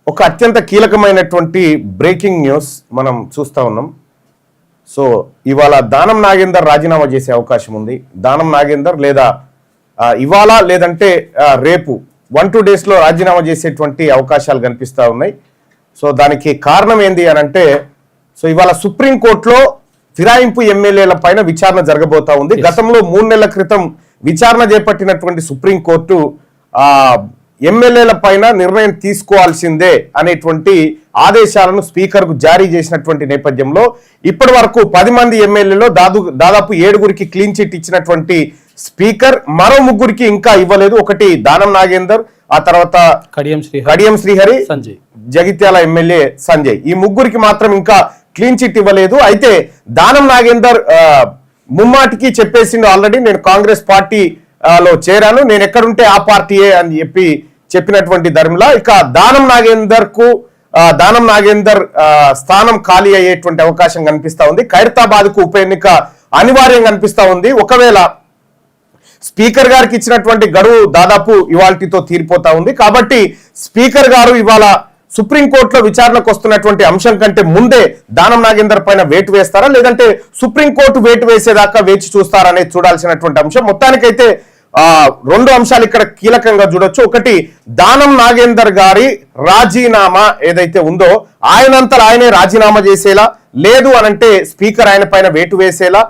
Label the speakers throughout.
Speaker 1: ఒక అత్యంత కీలకమైనటువంటి బ్రేకింగ్ న్యూస్ మనం చూస్తూ ఉన్నాం. సో ఇవాళ దానం నాగేందర్ రాజీనామా చేసే అవకాశం ఉంది. దానం నాగేందర్ లేదా ఇవాళ లేదంటే రేపు 1-2 డేస్లో రాజీనామా చేసేటువంటి అవకాశాలు కనిపిస్తూ ఉన్నాయి. సో దానికి కారణం ఏంది అని అంటే, సో ఇవాళ సుప్రీంకోర్టులో ఫిరాయింపు ఎమ్మెల్యేల పైన విచారణ జరగబోతా ఉంది. గతంలో 3 నెలల క్రితం విచారణ చేపట్టినటువంటి సుప్రీంకోర్టు ఎమ్మెల్యేల పైన నిర్ణయం తీసుకోవాల్సిందే అనేటువంటి ఆదేశాలను స్పీకర్కు జారీ చేసినటువంటి నేపథ్యంలో ఇప్పటి వరకు 10 మంది ఎమ్మెల్యేలో దాదాపు 7గురికి క్లీన్ చిట్ ఇచ్చినటువంటి స్పీకర్ మరో 3గురికి ఇంకా ఇవ్వలేదు. ఒకటి దానం నాగేందర్, ఆ తర్వాత కడియం శ్రీహరి, జగిత్యాల ఎమ్మెల్యే సంజయ్. ఈ 3గురికి మాత్రం ఇంకా క్లీన్ చిట్ ఇవ్వలేదు. అయితే దానం నాగేందర్ ముమ్మాటికి చెప్పేసిండు, ఆల్రెడీ నేను కాంగ్రెస్ పార్టీలో చేరాను, నేను ఎక్కడుంటే ఆ పార్టీయే అని చెప్పినటువంటి ధర్మిలా ఇక దానం నాగేందర్ స్థానం ఖాళీ అయ్యేటువంటి అవకాశం కనిపిస్తా ఉంది. ఖైరతాబాద్ కు ఉప ఎన్నిక అనివార్యం కనిపిస్తా ఉంది. ఒకవేళ స్పీకర్ గారికి ఇచ్చినటువంటి గడువు దాదాపు ఇవాల్టితో తీరిపోతా ఉంది. కాబట్టి స్పీకర్ గారు ఇవాళ సుప్రీంకోర్టులో విచారణకు వస్తున్నటువంటి అంశం కంటే ముందే దానం నాగేందర్ పైన వేటు వేస్తారా, లేదంటే సుప్రీంకోర్టు వేటు వేసేదాకా వేచి చూస్తారా అనేది చూడాల్సినటువంటి అంశం. మొత్తానికైతే 2 అంశాలు ఇక్కడ కీలకంగా చూడొచ్చు. ఒకటి, దానం నాగేందర్ గారి రాజీనామా ఏదైతే ఉందో ఆయనంతా ఆయనే రాజీనామా చేసేలా, లేదు అనంటే స్పీకర్ ఆయన పైన వేటు వేసేలా,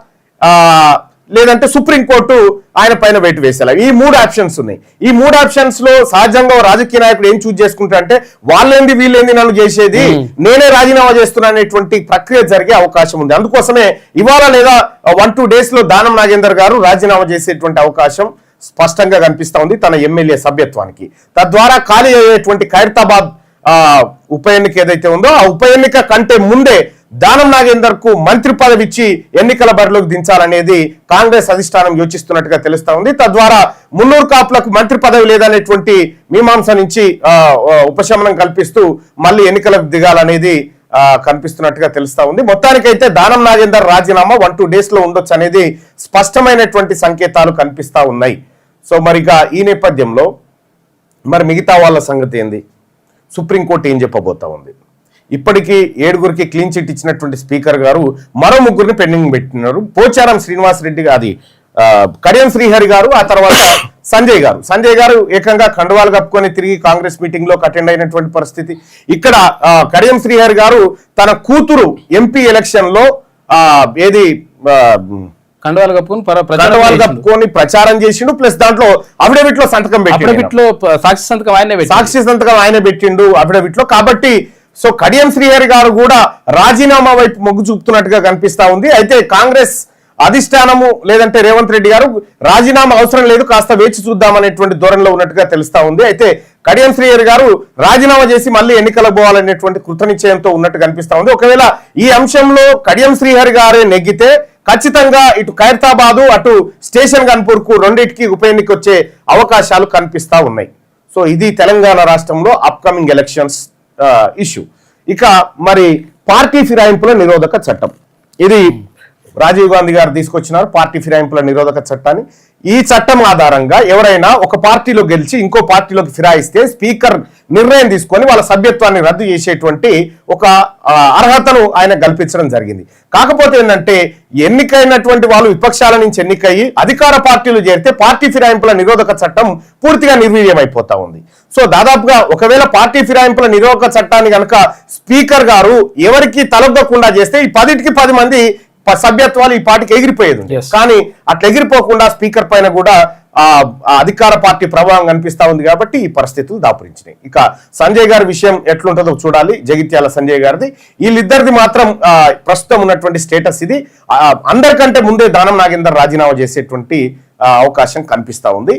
Speaker 1: లేదంటే సుప్రీంకోర్టు ఆయన పైన వేటు వేసేలా. ఈ 3 ఆప్షన్స్ ఉన్నాయి. ఈ 3 ఆప్షన్స్ లో సహజంగా రాజకీయ నాయకుడు ఏం చూజ్ చేసుకుంటా అంటే, వాళ్ళేంది వీళ్ళేంది నన్ను చేసేది, నేనే రాజీనామా చేస్తున్నా అనేటువంటి ప్రక్రియ జరిగే అవకాశం ఉంది. అందుకోసమే ఇవాళ లేదా 1-2 డేస్ లో దానం నాగేందర్ గారు రాజీనామా చేసేటువంటి అవకాశం స్పష్టంగా కనిపిస్తా ఉంది తన ఎమ్మెల్యే సభ్యత్వానికి. తద్వారా ఖాళీ అయ్యేటువంటి ఖైరతాబాద్ ఉప ఎన్నిక ఏదైతే ఉందో ఆ ఉప ఎన్నిక కంటే ముందే దానం నాగేందర్ కు మంత్రి పదవి ఇచ్చి ఎన్నికల బరిలోకి దించాలనేది కాంగ్రెస్ అధిష్టానం యోచిస్తున్నట్టుగా తెలుస్తా ఉంది. తద్వారా మున్నూరు కాపులకు మంత్రి పదవి లేదనేటువంటి మీమాంస నుంచి ఉపశమనం కల్పిస్తూ మళ్ళీ ఎన్నికలకు దిగాలనేది కనిపిస్తున్నట్టుగా తెలుస్తా ఉంది. మొత్తానికైతే దానం నాగేందర్ రాజీనామా 1-2 డేస్ లో ఉండొచ్చు అనేది స్పష్టమైనటువంటి సంకేతాలు కనిపిస్తా ఉన్నాయి. సో మరిగా ఈ నేపథ్యంలో మరి మిగతా వాళ్ళ సంగతి ఏంది, సుప్రీంకోర్టు ఏం చెప్పబోతా ఉంది? ఇప్పటికీ 7గురికి క్లీన్ చిట్ ఇచ్చినటువంటి స్పీకర్ గారు మరో 3గురిని పెండింగ్ పెట్టినారు. పోచారం శ్రీనివాస్ రెడ్డి అది కడియం శ్రీహరి గారు, ఆ తర్వాత సంజయ్ గారు ఏకంగా కండువాలు కప్పుకొని తిరిగి కాంగ్రెస్ మీటింగ్ లో అటెండ్ అయినటువంటి పరిస్థితి. ఇక్కడ కడియం శ్రీహరి గారు తన కూతురు ఎంపీ ఎలక్షన్ లో
Speaker 2: కండువాలు
Speaker 1: కప్పుకొని ప్రచారం చేసిండు. ప్లస్ దాంట్లో అఫిడవిట్ లో సంతకం పెట్టిండు, సాక్షి సంతకం ఆయన పెట్టిండు అఫిడవిట్ లో. కాబట్టి సో కడియం శ్రీహరి గారు కూడా రాజీనామా వైపు మొగ్గు చూపుతున్నట్టుగా కనిపిస్తా ఉంది. అయితే కాంగ్రెస్ అధిష్టానము లేదంటే రేవంత్ రెడ్డి గారు రాజీనామా అవసరం లేదు, కాస్త వేచి చూద్దామనేటువంటి ధోరణిలో ఉన్నట్టుగా తెలుస్తా ఉంది. అయితే కడియం శ్రీహరి గారు రాజీనామా చేసి మళ్ళీ ఎన్నికలకు పోవాలనేటువంటి కృతనిశ్చయంతో ఉన్నట్టు కనిపిస్తా ఉంది. ఒకవేళ ఈ అంశంలో కడియం శ్రీహరి గారే నెగ్గితే ఖచ్చితంగా ఇటు ఖైరతాబాదు అటు స్టేషన్ గన్పూర్ కు రెండింటికి ఉప ఎన్నిక వచ్చే అవకాశాలు కనిపిస్తా ఉన్నాయి. సో ఇది తెలంగాణ రాష్ట్రంలో అప్కమింగ్ ఎలక్షన్స్ ఇష్యూ. ఇక మరి పార్టీ ఫిరాయింపుల నిరోధక చట్టం, ఇది రాజీవ్ గాంధీ గారు తీసుకొచ్చినారు పార్టీ ఫిరాయింపుల నిరోధక చట్టాన్ని. ఈ చట్టం ఆధారంగా ఎవరైనా ఒక పార్టీలో గెలిచి ఇంకో పార్టీలోకి ఫిరాయిస్తే స్పీకర్ నిర్ణయం తీసుకొని వాళ్ళ సభ్యత్వాన్ని రద్దు చేసేటువంటి ఒక అర్హతను ఆయన కల్పించడం జరిగింది. కాకపోతే ఏంటంటే ఎన్నికైనటువంటి వాళ్ళు విపక్షాల నుంచి ఎన్నికయ్యి అధికార పార్టీలు చేరితే పార్టీ ఫిరాయింపుల నిరోధక చట్టం పూర్తిగా నిర్వీర్యమైపోతా ఉంది. సో దాదాపుగా ఒకవేళ పార్టీ ఫిరాయింపుల నిరోధక చట్టాన్ని కనుక స్పీకర్ గారు ఎవరికి తలొగ్గకుండా చేస్తే ఈ 10కి 10 మంది సభ్యత్వాలు ఈ పార్టీకి ఎగిరిపోయేది. కానీ అట్లా ఎగిరిపోకుండా స్పీకర్ పైన కూడా అధికార పార్టీ ప్రభావం కనిపిస్తా ఉంది. కాబట్టి ఈ పరిస్థితులు దాపురించినాయి. ఇక సంజయ్ గారి విషయం ఎట్లుంటుందో చూడాలి. జగిత్యాల సంజయ్ గారిది, వీళ్ళిద్దరిది మాత్రం ప్రస్తుతం ఉన్నటువంటి స్టేటస్ ఇది. అందరికంటే ముందే దానం నాగేందర్ రాజీనామా చేసేటువంటి అవకాశం కనిపిస్తా ఉంది.